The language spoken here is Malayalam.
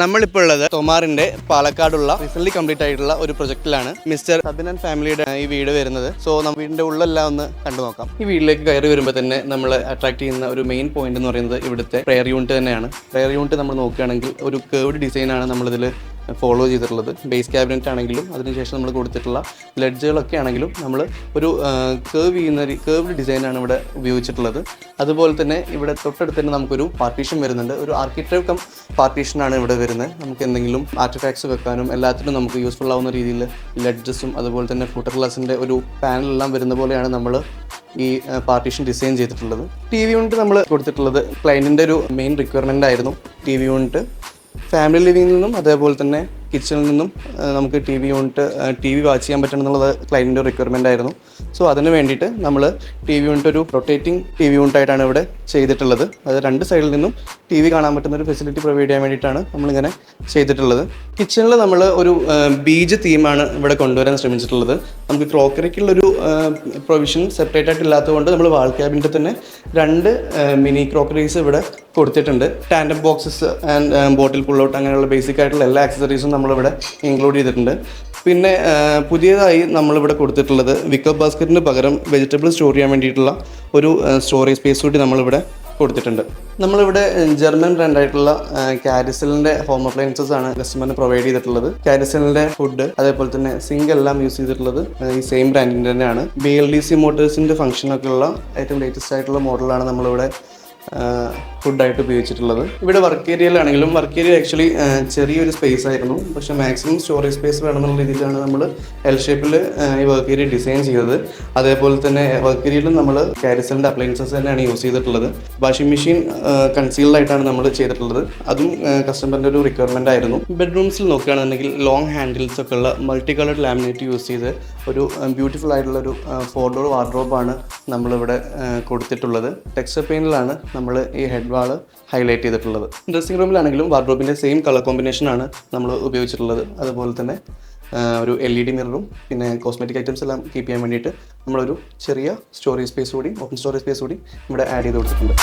നമ്മളിപ്പോൾ ഉള്ളത് തൊമാറിന്റെ പാലക്കാടുള്ള റീസെന്റ് കംപ്ലീറ്റ് ആയിട്ടുള്ള ഒരു പ്രൊജക്റ്റിലാണ്. മിസ്റ്റർ സബിൻ ആൻഡ് ഫാമിലിയുടെ ഈ വീട് വരുന്നത്. സോ നമ്മൾ വീടിന്റെ ഉള്ളെല്ലാം ഒന്ന് കണ്ടു നോക്കാം. ഈ വീട്ടിലേക്ക് കയറി വരുമ്പോൾ തന്നെ നമ്മൾ അട്രാക്ട് ചെയ്യുന്ന ഒരു മെയിൻ പോയിന്റ് എന്ന് പറയുന്നത് ഇവിടുത്തെ പ്രെയർ യൂണിറ്റ് തന്നെയാണ്. പ്രെയർ യൂണിറ്റ് നമ്മൾ നോക്കുകയാണെങ്കിൽ ഒരു കേർവ്ഡ് ഡിസൈനാണ് നമ്മളിതിൽ ഫോളോ ചെയ്തിട്ടുള്ളത്. ബേസ് ക്യാബിനറ്റ് ആണെങ്കിലും അതിനുശേഷം നമ്മൾ കൊടുത്തിട്ടുള്ള ലെഡ്ജുകളൊക്കെ ആണെങ്കിലും നമ്മൾ ഒരു കേർവ്ഡ് ഡിസൈനാണ് ഇവിടെ ഉപയോഗിച്ചിട്ടുള്ളത്. അതുപോലെ തന്നെ ഇവിടെ തൊട്ടടുത്ത് തന്നെ നമുക്കൊരു പാർട്ടീഷൻ വരുന്നുണ്ട്. ഒരു ആർക്കിടെക്ട് കം പാർട്ടീഷനാണ് ഇവിടെ വരുന്നത്. നമുക്ക് എന്തെങ്കിലും ആർട്ടിഫാക്ട്സ് വെക്കാനും എല്ലാത്തിനും നമുക്ക് യൂസ്ഫുൾ ആവുന്ന രീതിയിൽ ലെഡ്ജസും അതുപോലെ തന്നെ ഫൂട്ടർ ഗ്ലാസിൻ്റെ ഒരു പാനലെല്ലാം വരുന്ന പോലെയാണ് നമ്മൾ ഈ പാർട്ടീഷൻ ഡിസൈൻ ചെയ്തിട്ടുള്ളത്. ടി വി യൂണിറ്റ് നമ്മൾ കൊടുത്തിട്ടുള്ളത് ക്ലയൻറ്റിൻ്റെ ഒരു മെയിൻ റിക്വയർമെൻ്റ് ആയിരുന്നു. ടി വി യൂണിറ്റ് ഫാമിലി ലിവിങ്ങിൽ നിന്നും അതേപോലെ തന്നെ കിച്ചണിൽ നിന്നും നമുക്ക് ടി വി വാച്ച് ചെയ്യാൻ പറ്റണം എന്നുള്ളത് ക്ലയൻറ്റിൻ്റെ റിക്വയർമെൻ്റ് ആയിരുന്നു. സോ അതിന് വേണ്ടിയിട്ട് നമ്മൾ ടി വി യൂണിറ്റ് ഒരു റൊട്ടേറ്റിംഗ് ടി വി യൂണിറ്റായിട്ടാണ് ഇവിടെ ചെയ്തിട്ടുള്ളത്. അത് രണ്ട് സൈഡിൽ നിന്നും ടി വി കാണാൻ പറ്റുന്ന ഒരു ഫെസിലിറ്റി പ്രൊവൈഡ് ചെയ്യാൻ വേണ്ടിയിട്ടാണ് നമ്മളിങ്ങനെ ചെയ്തിട്ടുള്ളത്. കിച്ചണിൽ നമ്മൾ ഒരു ബീജ് തീമാണ് ഇവിടെ കൊണ്ടുവരാൻ ശ്രമിച്ചിട്ടുള്ളത്. നമുക്ക് ക്രോക്കറിക്കുള്ളൊരു പ്രൊവിഷൻ സെപ്പറേറ്റ് ആയിട്ട് ഇല്ലാത്തതുകൊണ്ട് നമ്മൾ വാൾ ക്യാബിൻ്റെ തന്നെ രണ്ട് മിനി ക്രോക്കറീസ് ഇവിടെ കൊടുത്തിട്ടുണ്ട്. ടാൻഡം ബോക്സസ് ആൻഡ് ബോട്ടിൽ പുള്ളൗട്ട് അങ്ങനെയുള്ള ബേസിക് ആയിട്ടുള്ള എല്ലാ ആക്സസറീസും നമ്മളിവിടെ ഇൻക്ലൂഡ് ചെയ്തിട്ടുണ്ട്. പിന്നെ പുതിയതായി നമ്മളിവിടെ കൊടുത്തിട്ടുള്ളത് വിക്കപ്പ് ബാസ്ക്കറ്റിന് പകരം വെജിറ്റബിൾ സ്റ്റോർ ചെയ്യാൻ വേണ്ടിയിട്ടുള്ള ഒരു സ്റ്റോറേജ് സ്പേസ് കൂടി നമ്മളിവിടെ കൊടുത്തിട്ടുണ്ട്. നമ്മളിവിടെ ജർമ്മൻ ബ്രാൻഡായിട്ടുള്ള കാരിസലിൻ്റെ ഹോം അപ്ലയൻസസ് ആണ് കസ്റ്റമറിന് പ്രൊവൈഡ് ചെയ്തിട്ടുള്ളത്. കാരിസലിൻ്റെ ഫുഡ് അതേപോലെ തന്നെ സിങ്ക് എല്ലാം യൂസ് ചെയ്തിട്ടുള്ളത് ഈ സെയിം ബ്രാൻഡിൻ്റെ തന്നെയാണ്. BLDC മോട്ടേഴ്സിൻ്റെ ഫംഗ്ഷനൊക്കെ ഉള്ള ഏറ്റവും ലേറ്റസ്റ്റ് ആയിട്ടുള്ള മോഡലാണ് നമ്മളിവിടെ ഫുഡായിട്ട് ഉപയോഗിച്ചിട്ടുള്ളത്. ഇവിടെ വർക്ക് ഏരിയയിലാണെങ്കിലും വർക്ക് ഏരിയ ആക്ച്വലി ചെറിയൊരു സ്പേസ് ആയിരുന്നു. പക്ഷേ മാക്സിമം സ്റ്റോറേജ് സ്പേസ് വേണമെന്നുള്ള രീതിയിലാണ് നമ്മൾ എൽ ഷേപ്പിൽ ഈ വർക്ക് ഏരിയ ഡിസൈൻ ചെയ്തത്. അതേപോലെ തന്നെ വർക്ക് ഏരിയയിലും നമ്മൾ കാരിസലിൻ്റെ അപ്ലയൻസസ് തന്നെയാണ് യൂസ് ചെയ്തിട്ടുള്ളത്. വാഷിംഗ് മെഷീൻ കൺസീൽഡ് ആയിട്ടാണ് നമ്മൾ ചെയ്തിട്ടുള്ളത്. അതും കസ്റ്റമറിൻ്റെ ഒരു റിക്വയർമെൻ്റ് ആയിരുന്നു. ബെഡ്റൂംസിൽ നോക്കുകയാണെന്നുണ്ടെങ്കിൽ ലോങ് ഹാൻഡിൽസ് ഒക്കെ ഉള്ള മൾട്ടി കളർഡ് ലാമിനേറ്റ് യൂസ് ചെയ്ത് ഒരു ബ്യൂട്ടിഫുൾ ആയിട്ടുള്ളൊരു 4 ഡോർ വാർഡ്രോബാണ് നമ്മളിവിടെ കൊടുത്തിട്ടുള്ളത്. ടെക്സ്ചർ പെയിൻറ്റിലാണ് നമ്മൾ ഈ ഹെഡ് വാള് ഹൈലൈറ്റ് ചെയ്തിട്ടുള്ളത്. ഡ്രസ്സിംഗ് റൂമിലാണെങ്കിലും വാർഡ്രോബിൻ്റെ സെയിം കളർ കോമ്പിനേഷനാണ് നമ്മൾ ഉപയോഗിച്ചിട്ടുള്ളത്. അതുപോലെ തന്നെ ഒരു LED മിററും പിന്നെ കോസ്മെറ്റിക് ഐറ്റംസ് എല്ലാം കീപ്പ് ചെയ്യാൻ വേണ്ടിയിട്ട് നമ്മളൊരു ചെറിയ സ്റ്റോറേജ് സ്പേസ് കൂടി ഓപ്പൺ സ്റ്റോറേജ് സ്പേസ് കൂടി ഇവിടെ ആഡ് ചെയ്ത് കൊടുത്തിട്ടുണ്ട്.